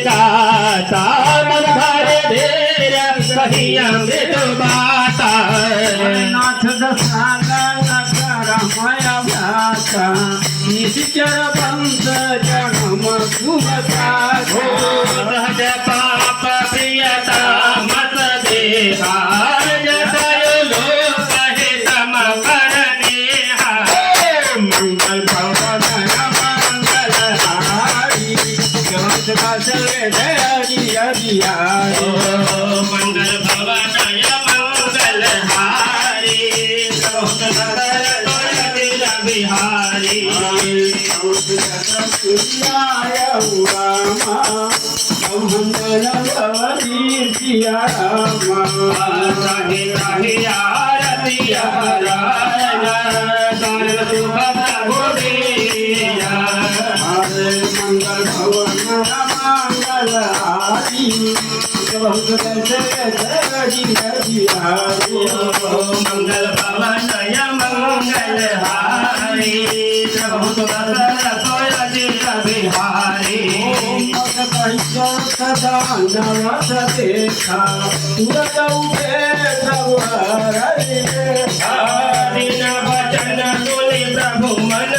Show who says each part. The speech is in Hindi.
Speaker 1: गाता मन भरे ढेर कहीं अमृत बाता
Speaker 2: नाथ दसाला नगर माया व्यासा निश्चर बंद जन्म सुमता
Speaker 1: हो सहज पाप प्रियता मत देहा जय लोक हितम करनेहा
Speaker 2: मंगल भवन मंगल हारी सर्वे जय जिया जिया
Speaker 1: मंगल भवनय मंगल हारी बिहारी
Speaker 2: मंगल भवनी सिया रामा
Speaker 1: राही राही आरती नारायण गोविया
Speaker 2: मंगल भवन मंगल हारी
Speaker 1: मंगल भवनय मंगल हारी बिहारी
Speaker 2: सदा नवस देखा तुरत उठे सब हरे
Speaker 1: हरि न भजन बोले प्रभु मन